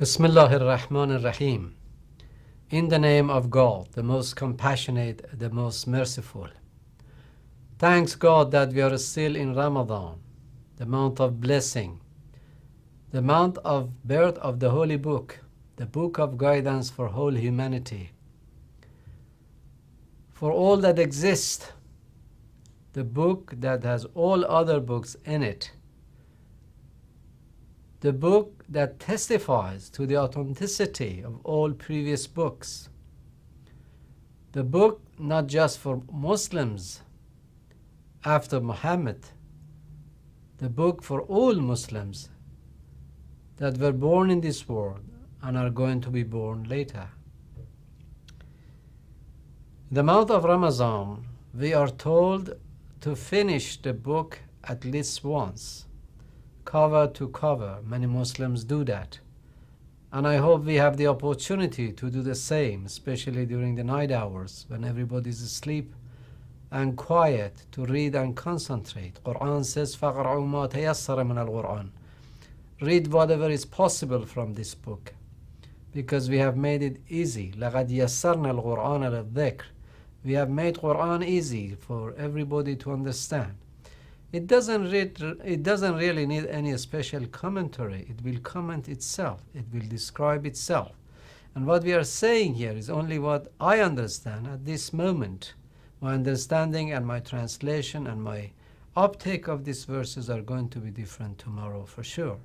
Bismillah ar-Rahman ar-Rahim. In the name of God, the most compassionate, the most merciful. Thanks God that we are still in Ramadan, the month of blessing, the month of birth of the Holy Book, the book of guidance for whole humanity. For all that exists, the book that has all other books in it, the book that testifies to the authenticity of all previous books, the book not just for Muslims after Muhammad, the book for all Muslims that were born in this world and are going to be born later. In the month of Ramadan, we are told to finish the book at least once, cover to cover. Many Muslims do that. And I hope we have the opportunity to do the same, especially during the night hours when everybody is asleep and quiet, to read and concentrate. Quran says, فَقْرَعُوا مَا تَيَسَّرَ مِنَ الْقُرْآنِ. Read whatever is possible from this book, because we have made it easy. لَقَدْ يَسَّرْنَا الْقُرْآنَ لِلذِّكْرِ. We have made Quran easy for everybody to understand. It doesn't really need any special commentary. It will comment itself. It will describe itself. And what we are saying here is only what I understand at this moment. My understanding and my translation and my uptake of these verses are going to be different tomorrow for sure.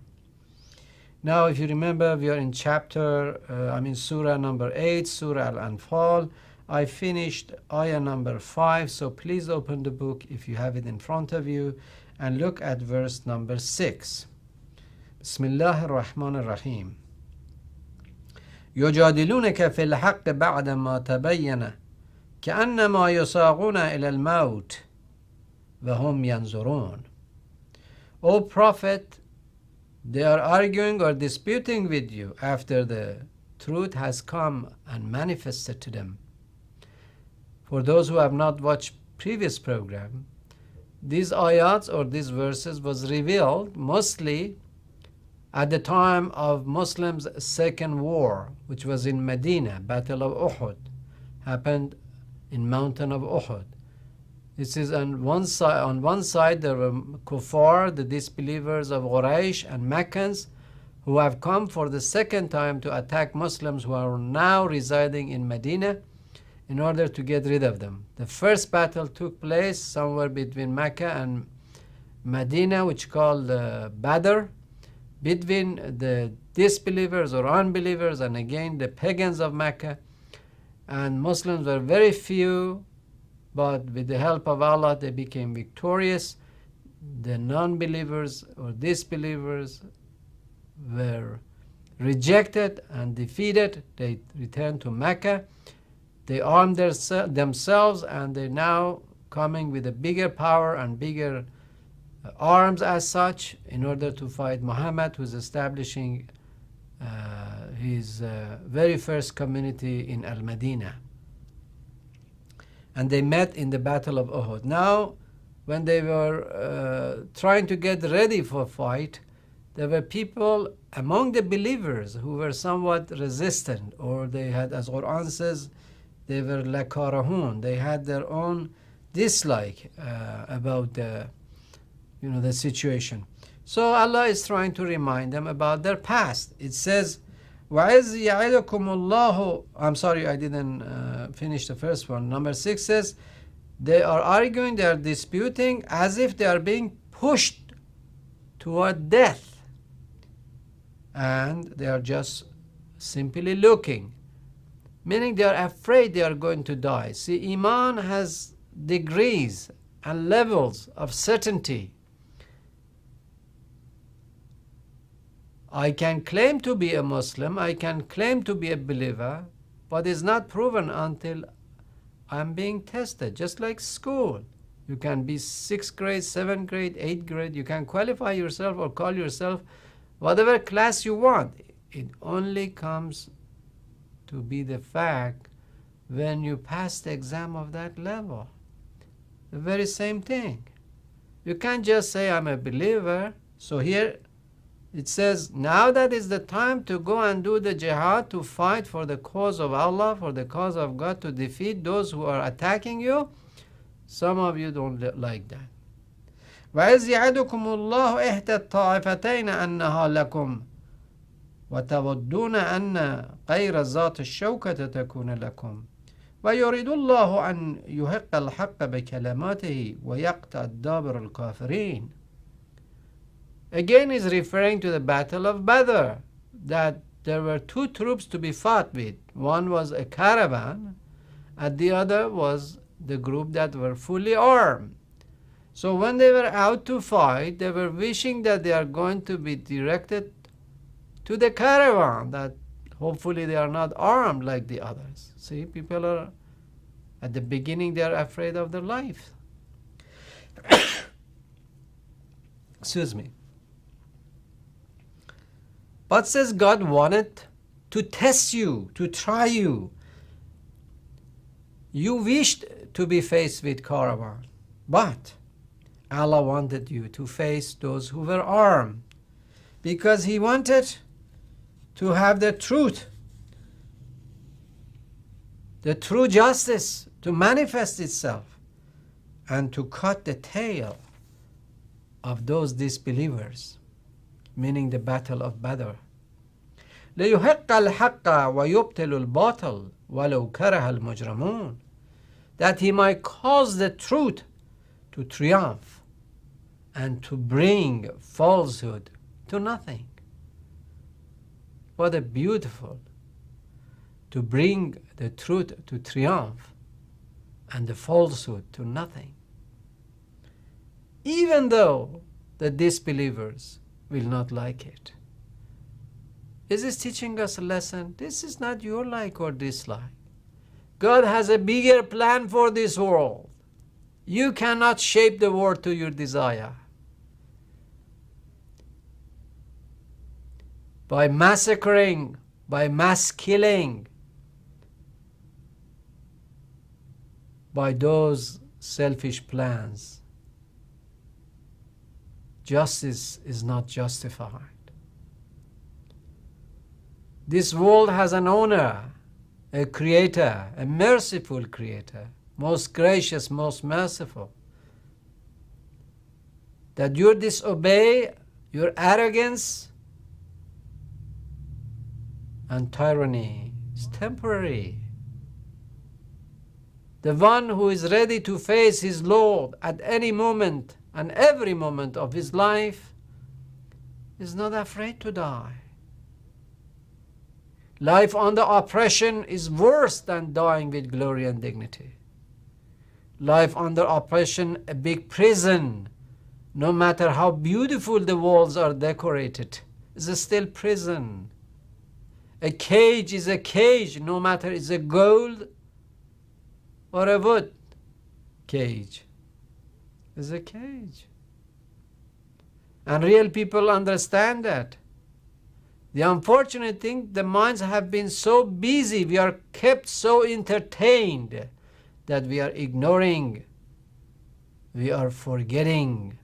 Now, if you remember, we are in Surah number 8, Surah Al-Anfal. I finished ayah number 5, so please open the book if you have it in front of you and look at verse number 6. Bismillah ar-Rahman ar-Rahim. يجادلونك في الحق بعدما تبين كأنما يساقون إلى الموت وهم ينظرون. O Prophet, they are arguing or disputing with you after the truth has come and manifested to them. For those who have not watched previous program, these ayats or these verses was revealed mostly at the time of Muslims' second war, which was in Medina. Battle of Uhud happened in mountain of Uhud. This is on one side. On one side there were kuffar, the disbelievers of Quraysh and Meccans, who have come for the second time to attack Muslims who are now residing in Medina, in order to get rid of them. The first battle took place somewhere between Mecca and Medina, which called Badr, between the disbelievers or unbelievers and again the pagans of Mecca. And Muslims were very few, but with the help of Allah they became victorious. The non-believers or disbelievers were rejected and defeated. They returned to Mecca. They armed themselves, and they're now coming with a bigger power and bigger arms as such in order to fight Muhammad, who is establishing his very first community in Al-Madinah. And they met in the Battle of Uhud. Now, when they were trying to get ready for a fight, there were people among the believers who were somewhat resistant, or they had, as Quran says, they were lakarahun. They had their own dislike about the situation. So Allah is trying to remind them about their past. It says, وَإِذْ يَعِدُكُمُ اللَّهُ. I'm sorry, I didn't finish the first one. Number 6 says, they are arguing, they are disputing as if they are being pushed toward death. And they are just simply looking, meaning they are afraid they are going to die. See, Iman has degrees and levels of certainty. I can claim to be a Muslim, I can claim to be a believer, but it's not proven until I'm being tested. Just like school. You can be 6th grade, 7th grade, 8th grade. You can qualify yourself or call yourself whatever class you want. It only comes to be the fact when you pass the exam of that level. The very same thing. You can't just say I'm a believer. So here It says, now that is the time to go and do the jihad, to fight for the cause of Allah, for the cause of God, to defeat those who are attacking you. Some of you don't like that. وَإِذْ يَعِدُكُمُ اللَّهُ إِحْدَى الطَّائِفَتَيْنِ أَنَّهَا لَكُمْ وَتَوَدُّونَ أَنَّ غَيْرَ ذَاتِ الشَّوْكَةِ تَكُونَ لَكُمْ وَيُرِيدُ اللَّهُ أَنْ يُحِقَّ الْحَقَّ بِكَلِمَاتِهِ وَيَقْطَعَ دَابِرَ الْكَافِرِينَ. Again is referring to the Battle of Badr, that there were two troops to be fought with. One was a caravan, and the other was the group that were fully armed. So when they were out to fight, they were wishing that they are going to be directed to the caravan, that hopefully they are not armed like the others. See, people are, at the beginning, they are afraid of their life. Excuse me. But says God wanted to test you, to try you. You wished to be faced with caravan, but Allah wanted you to face those who were armed, because He wanted to have the truth, the true justice to manifest itself, and to cut the tail of those disbelievers, meaning the Battle of Badr. لِيُحِقَّ الْحَقَّ وَيُبْتِلُ الْبَاطِلَ وَلَوْ كَرَهَ الْمُجْرِمُونَ. That He might cause the truth to triumph and to bring falsehood to nothing. What a beautiful, to bring the truth to triumph and the falsehood to nothing. Even though the disbelievers will not like it. Is this teaching us a lesson? This is not your like or dislike. God has a bigger plan for this world. You cannot shape the world to your desire. By massacring, by mass killing, by those selfish plans, justice is not justified. This world has an owner, a creator, a merciful creator, most gracious, most merciful. That you disobey, your arrogance and tyranny is temporary. The one who is ready to face his Lord at any moment and every moment of his life is not afraid to die. Life under oppression is worse than dying with glory and dignity. Life under oppression, a big prison, no matter how beautiful the walls are decorated, is still prison. A cage is a cage, no matter it's a gold or a wood cage. It's a cage. And real people understand that. The unfortunate thing, the minds have been so busy, we are kept so entertained that we are ignoring, we are forgetting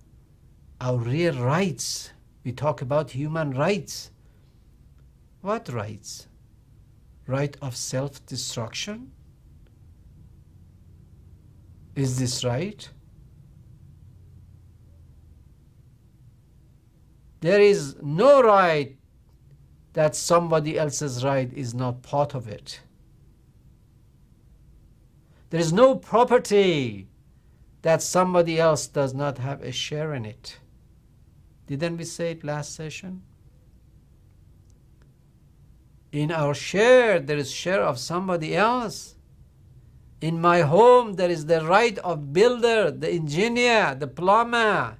our real rights. We talk about human rights. What rights? Right of self-destruction? Is this right? There is no right that somebody else's right is not part of it. There is no property that somebody else does not have a share in it. Didn't we say it last session? In our share, there is share of somebody else. In my home, there is the right of builder, the engineer, the plumber,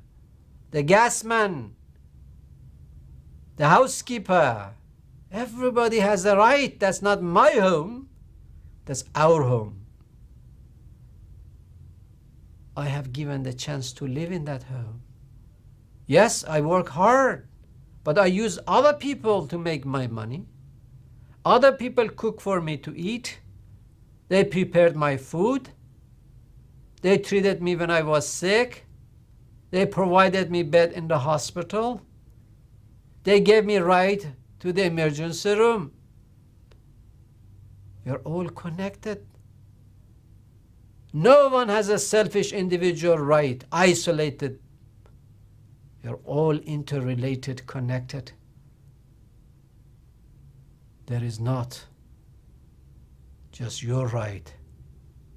the gasman, the housekeeper. Everybody has a right. That's not my home. That's our home. I have given the chance to live in that home. Yes, I work hard, but I use other people to make my money. Other people cook for me to eat. They prepared my food. They treated me when I was sick. They provided me bed in the hospital. They gave me right to the emergency room. You're all connected. No one has a selfish individual right, isolated. You're all interrelated, connected. There is not just your right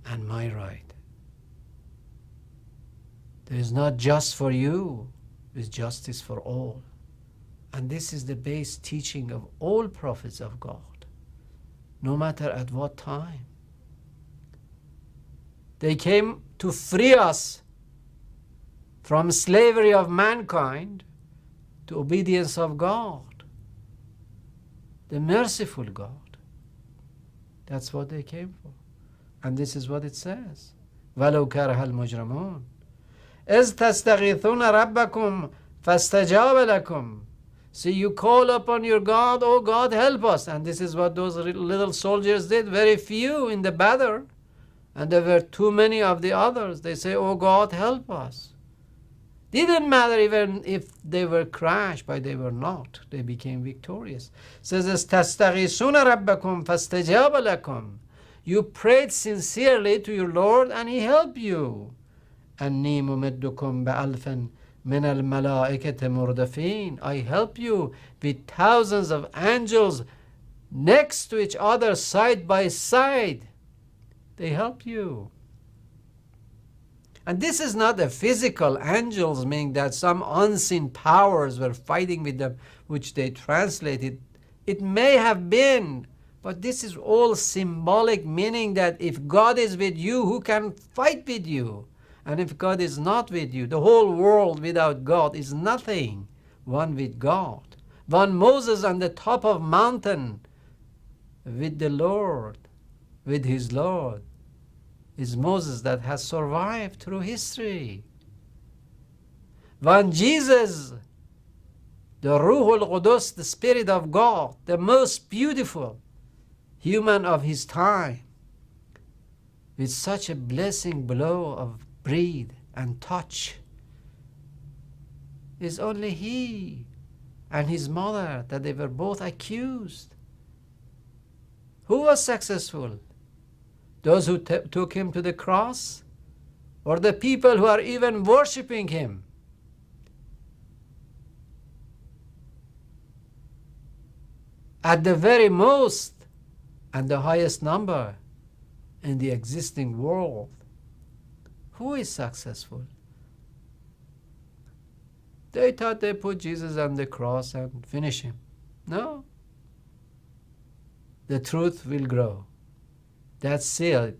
and my right. There is not just for you, there is justice for all. And this is the base teaching of all prophets of God, no matter at what time. They came to free us from slavery of mankind to obedience of God, the merciful God. That's what they came for. And this is what it says. وَلَوْ كَرَهَ الْمُجْرِمُونَ إِذْ تَسْتَغِيثُونَ رَبَّكُمْ فَاسْتَجَابَ لَكُمْ. So you call upon your God, oh God, help us. And this is what those little soldiers did, very few in the Badr. And there were too many of the others. They say, oh God, help us. Didn't matter even if they were crushed, but they were not. They became victorious. It says, تَسْتَغِيثُونَ رَبَّكُمْ فَاسْتَجَابَ لَكُمْ. You prayed sincerely to your Lord and He helped you. أَنِّي مُمِدُّكُمْ بِأَلْفٍ مِنَ الْمَلَائِكَةِ مُرْدَفِينَ. I help you with thousands of angels next to each other, side by side. They help you. And this is not a physical angels, meaning that some unseen powers were fighting with them, which they translated. It may have been, but this is all symbolic, meaning that if God is with you, who can fight with you? And if God is not with you, the whole world without God is nothing. One with God. One Moses on the top of mountain with the Lord, with his Lord, is Moses that has survived through history. One Jesus, the Ruh al-Qudus, the Spirit of God, the most beautiful human of his time, with such a blessing blow of breathe and touch, is only he and his mother, that they were both accused. Who was successful? Those who took him to the cross, or the people who are even worshiping him? At the very most and the highest number in the existing world, who is successful? They thought they put Jesus on the cross and finish him. No. The truth will grow. That seed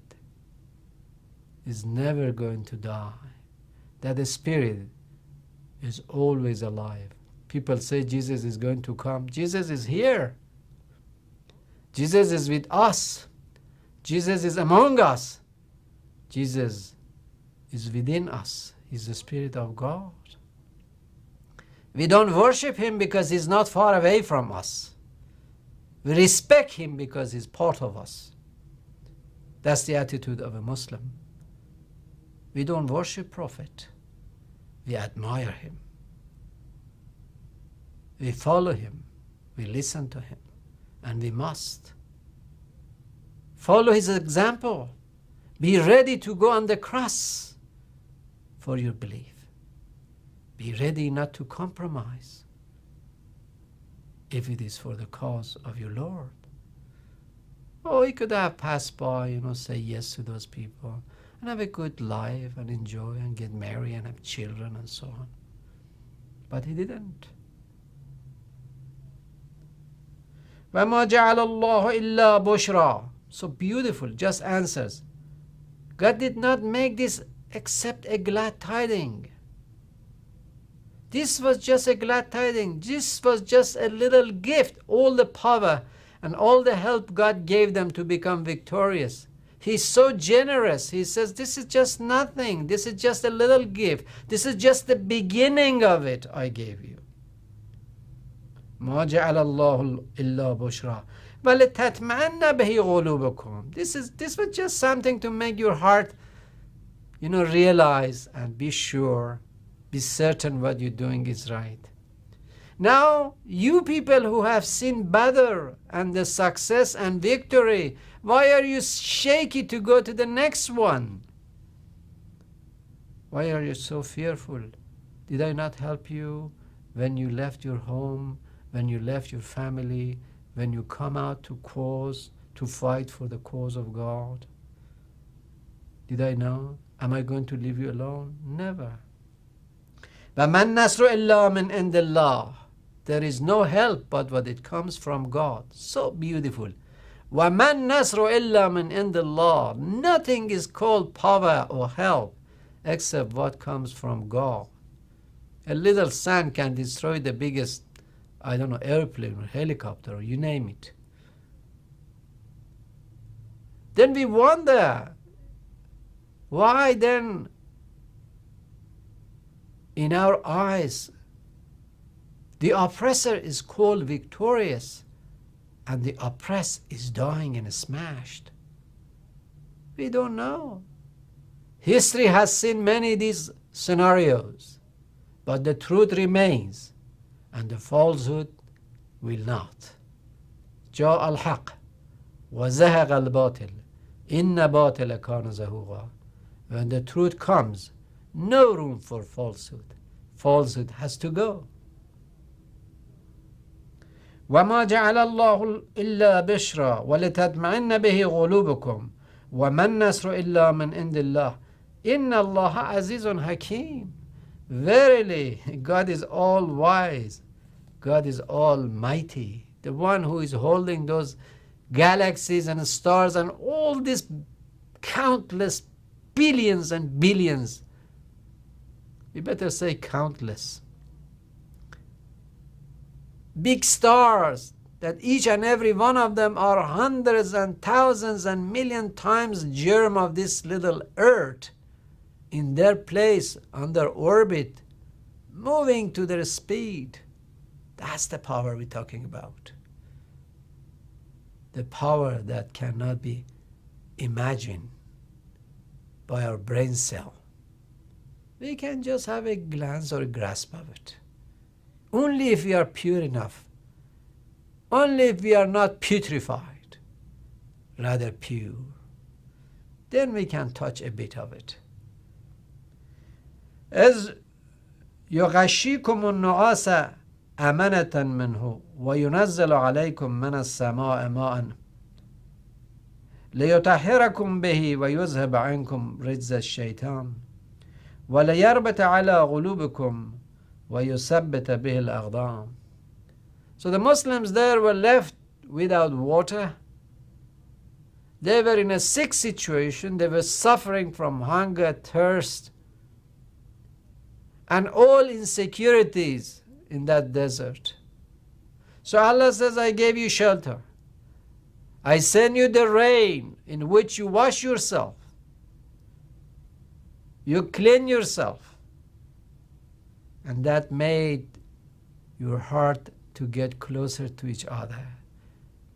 is never going to die. That the Spirit is always alive. People say Jesus is going to come. Jesus is here. Jesus is with us. Jesus is among us. Jesus is within us. He's the Spirit of God. We don't worship him because he's not far away from us. We respect him because he's part of us. That's the attitude of a Muslim. We don't worship Prophet. We admire him. We follow him. We listen to him. And we must follow his example. Be ready to go on the cross for your belief. Be ready not to compromise if it is for the cause of your Lord. Oh, he could have passed by, say yes to those people and have a good life and enjoy and get married and have children and so on. But he didn't. وَمَا جَعَلَ اللَّهُ إِلَّا بُشْرًا. So beautiful, just answers. God did not make this except a glad tiding. This was just a glad tiding. This was just a little gift. All the power and all the help God gave them to become victorious. He's so generous. He says, this is just nothing. This is just a little gift. This is just the beginning of it I gave you. ما جعل الله إلا بشرى ولتطمئن به قلوبكم. This was just something to make your heart, realize and be sure, be certain what you're doing is right. Now, you people who have seen Badr and the success and victory, why are you shaky to go to the next one? Why are you so fearful? Did I not help you when you left your home, when you left your family, when you come out to fight for the cause of God? Did I know? Am I going to leave you alone? Never. وَمَا النَّصْرُ إِلَّا مِنْ عِنْدِ اللَّهِ. There is no help but what it comes from God. So beautiful. وَمَا النَّصْرُ إِلَّا مِنْ عِنْدِ اللَّهِ. Nothing is called power or help except what comes from God. A little sand can destroy the biggest, airplane or helicopter, or you name it. Then we wonder, why then in our eyes the oppressor is called victorious and the oppressed is dying and smashed? We don't know. History has seen many of these scenarios, but the truth remains and the falsehood will not. جاء الحق وزهق الباطل إن باطل كان زهوقا. When the truth comes, no room for falsehood. Falsehood has to go. وَمَا جَعَلَ اللَّهُ إِلَّا بِشْرًا وَلِتَطْمَئِنَّ بِهِ قُلُوبُكُمْ وَمَا النَّصْرُ إِلَّا مِنْ عِنْدِ اللَّهِ إِنَّ اللَّهَ عَزِيزٌ حَكِيمٌ. Verily, God is all wise. God is almighty. The one who is holding those galaxies and stars and all these countless billions and billions. We better say countless. Big stars that each and every one of them are hundreds and thousands and million times germ of this little earth in their place on their orbit, moving to their speed. That's the power we're talking about. The power that cannot be imagined by our brain cell. We can just have a glance or a grasp of it. Only if we are pure enough. Only if we are not putrefied, rather pure. Then we can touch a bit of it. As يغشيكم النعاس أمنة منه وينزل عليكم من السماء ماء ليطهركم به ويذهب عنكم رجز الشيطان وليربط على قلوبكم ويثبت به الأقدام. So the Muslims there were left without water. They were in a sick situation. They were suffering from hunger, thirst, and all insecurities in that desert. So Allah says, I gave you shelter. I send you the rain in which you wash yourself. You clean yourself. And that made your heart to get closer to each other,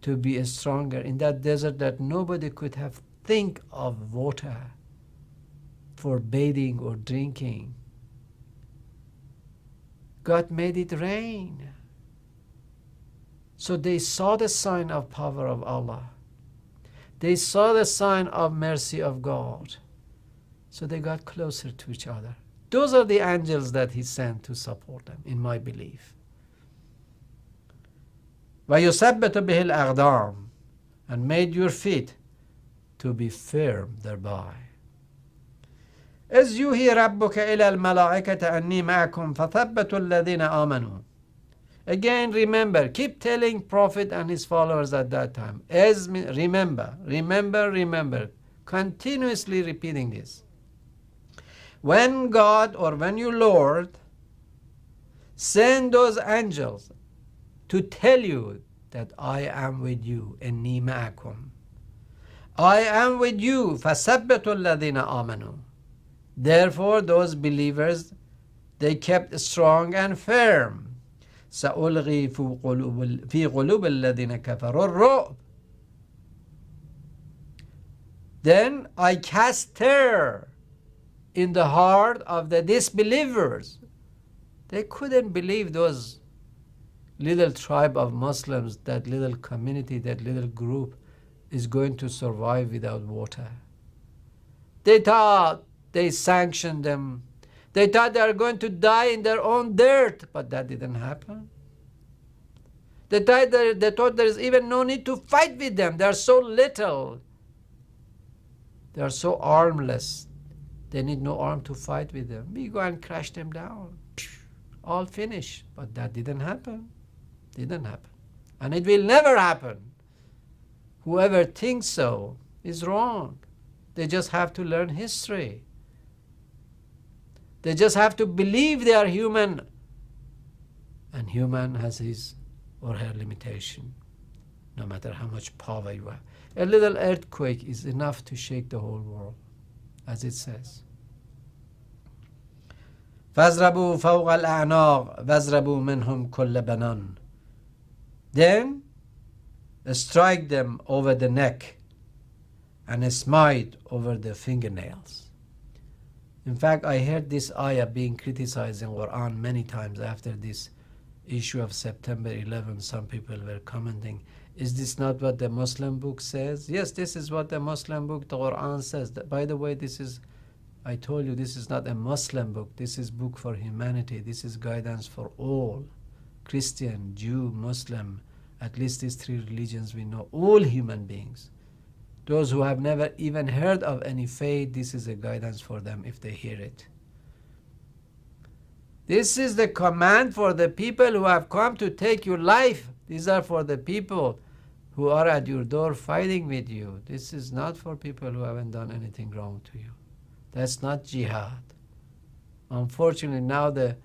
to be stronger in that desert that nobody could have think of water for bathing or drinking. God made it rain. So they saw the sign of power of Allah. They saw the sign of mercy of God. So they got closer to each other. Those are the angels that He sent to support them, in my belief. وَيُثَبِّتُ بِهِ الْأَقْدَامِ, and made your feet to be firm thereby. إِذْ يُوحِي رَبُّكَ إِلَى الْمَلَائِكَةِ أَنِّي مَعَكُمْ فَثَبَّتُوا الَّذِينَ آمَنُوا. Again, remember, keep telling Prophet and his followers at that time. Remember, continuously repeating this. When God or when your Lord send those angels to tell you that I am with you, إِنِّي مَعَكُمْ, I am with you, فَثَبَّتُوا الَّذِينَ آمَنُوا. Therefore, those believers, they kept strong and firm. سألغي في قلوب الذين كفروا الرعب. Then I cast terror in the heart of the disbelievers. They couldn't believe those little tribe of Muslims, that little community, that little group is going to survive without water. They thought they sanctioned them. They thought they are going to die in their own dirt, but that didn't happen. They thought there is even no need to fight with them. They are so little. They are so armless. They need no arm to fight with them. We go and crash them down. All finished. But that didn't happen. Didn't happen. And it will never happen. Whoever thinks so is wrong. They just have to learn history. They just have to believe they are human. And human has his or her limitation, no matter how much power you have. A little earthquake is enough to shake the whole world, as it says. فَاضْرَبُوا فَوْقَ الْأَعْنَاقِ وَاضْرَبُوا مِنْهُمْ كُلَّ بَنَانٍ. Then strike them over the neck and smite over the fingernails. In fact, I heard this ayah being criticized in Quran many times after this issue of September 11. Some people were commenting, is this not what the Muslim book says? Yes, this is what the Muslim book, the Quran says. By the way, I told you, this is not a Muslim book. This is book for humanity. This is guidance for all. Christian, Jew, Muslim, at least these three religions we know, all human beings. Those who have never even heard of any faith, this is a guidance for them if they hear it. This is the command for the people who have come to take your life. These are for the people who are at your door fighting with you. This is not for people who haven't done anything wrong to you. That's not jihad. Unfortunately, now the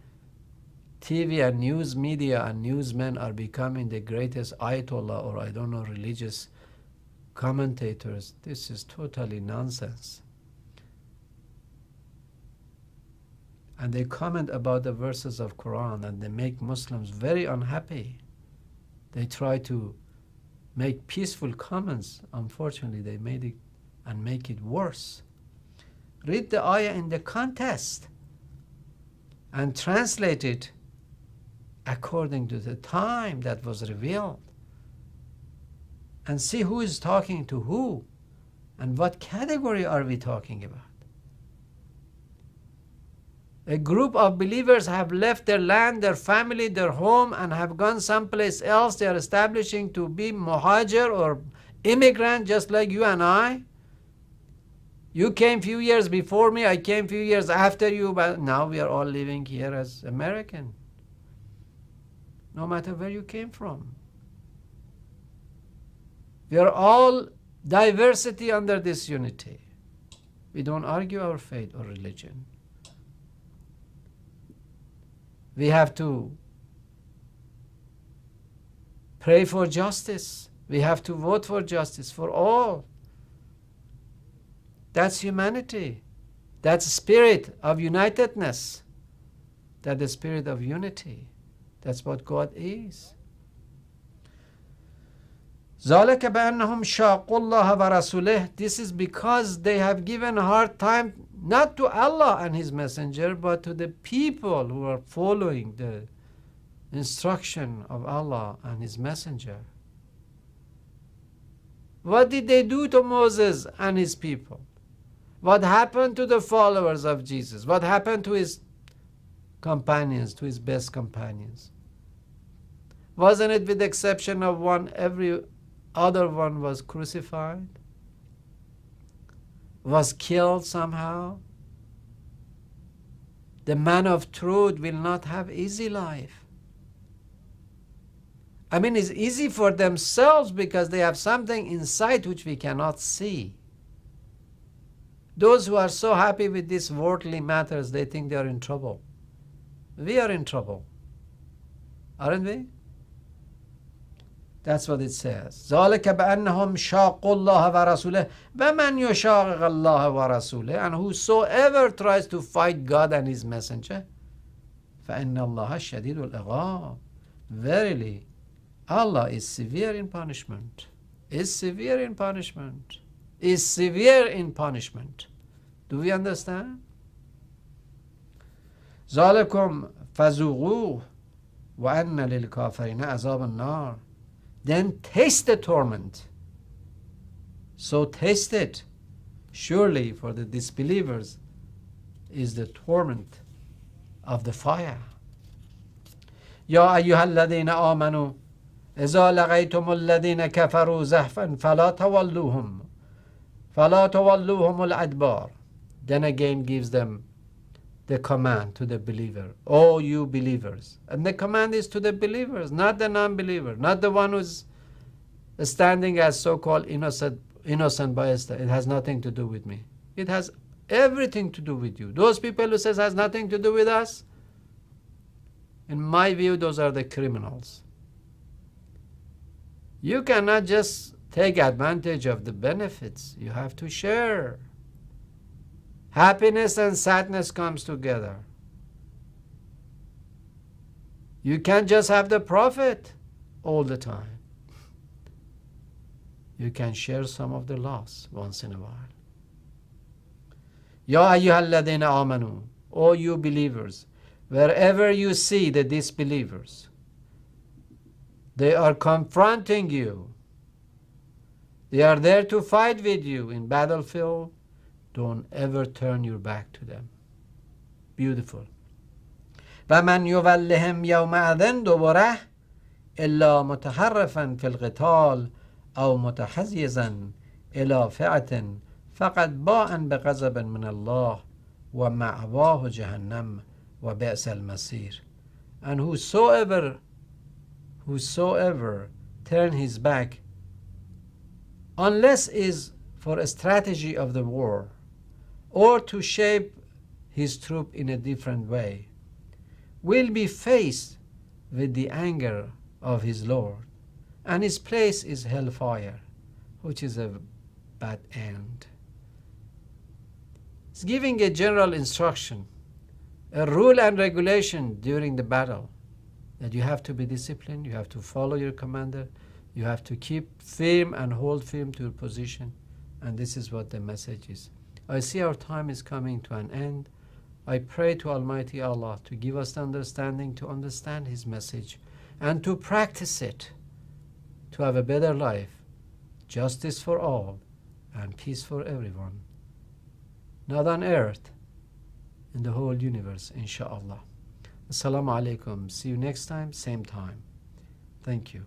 TV and news media and newsmen are becoming the greatest ayatollah or I don't know, religious commentators. This is totally nonsense. And they comment about the verses of Quran and they make Muslims very unhappy. They try to make peaceful comments. Unfortunately, they made it and make it worse. Read the ayah in the context and translate it according to the time that was revealed. And see who is talking to who and what category are we talking about. A group of believers have left their land, their family, their home, and have gone someplace else. They are establishing to be muhajir or immigrant, just like you and I. You came few years before me, I came few years after you, but now we are all living here as American. No matter where you came from. We are all diversity under this unity. We don't argue our faith or religion. We have to pray for justice. We have to vote for justice for all. That's humanity. That's the spirit of unitedness. That's the spirit of unity. That's what God is. ذَلَكَ بَأَنَّهُمْ شَاقُوا اللَّهَ وَرَسُولَهُ. This is because they have given a hard time not to Allah and His Messenger, but to the people who are following the instruction of Allah and His Messenger. What did they do to Moses and his people? What happened to the followers of Jesus? What happened to his companions, to his best companions? Wasn't it with the exception of one, every other one was crucified? Was killed somehow? The man of truth will not have easy life. I mean, it's easy for themselves because they have something inside which we cannot see. Those who are so happy with these worldly matters, they think they are in trouble. We are in trouble, aren't we? That's what it says. ذَلِكَ بَأَنَّهُمْ شَاقُوا اللَّهَ وَرَسُولَهُ وَمَنْ يُشَاقِقِ اللَّهَ وَرَسُولَهُ. And whosoever tries to fight God and His Messenger, فَإِنَّ اللَّهَ شَدِيدُ الْعِقَابِ. Verily, Allah is severe in punishment. Is severe in punishment. Is severe in punishment. Do we understand? ذَلِكُمْ فَذُوقُوهُ وَأَنَّ لِلْكَافِرِينَ عَذَابَ النَّارِ. Then taste the torment. So taste it. Surely for the disbelievers is the torment of the fire. يَا أَيُّهَا الَّذِينَ آمَنُوا إِذَا لَقَيْتُمُ الَّذِينَ كَفَرُوا زَحْفًا فَلَا تَوَلُّوهُمُ الْأَدْبَارِ. Then again gives them the command to the believer. Oh, you believers. And the command is to the believers, not the non-believer, not the one who's standing as so-called innocent bystander. It has nothing to do with me. It has everything to do with you. Those people who says has nothing to do with us, in my view, those are the criminals. You cannot just take advantage of the benefits. You have to share. Happiness and sadness comes together. You can't just have the profit all the time. You can share some of the loss once in a while. Ya ayyuhalladhina amanu, O you believers, wherever you see the disbelievers, they are confronting you. They are there to fight with you in battlefield. Don't ever turn your back to them. Beautiful. وَمَنْ يُوَلِّهِمْ يَوْمَئِذٍ دُبُرَهُ إِلَّا مُتَحَرِّفًا فِي الْقِتَالِ أَوْ مُتَحَيِّزًا إِلَى فِئَةٍ فَقَدْ بَاءَ بِغَضَبٍ مِنَ اللَّهِ وَمَأْوَاهُ جَهَنَّمُ وَبِئْسَ الْمَصِيرُ. And whosoever turn his back, unless is for a strategy of the war, or to shape his troop in a different way, will be faced with the anger of his Lord, and his place is hellfire, which is a bad end. It's giving a general instruction, a rule and regulation during the battle, that you have to be disciplined, you have to follow your commander, you have to keep firm and hold firm to your position, and this is what the message is. I see our time is coming to an end. I pray to Almighty Allah to give us the understanding to understand His message and to practice it, to have a better life, justice for all, and peace for everyone, not on earth, in the whole universe, inshallah. Assalamu alaikum. See you next time, same time. Thank you.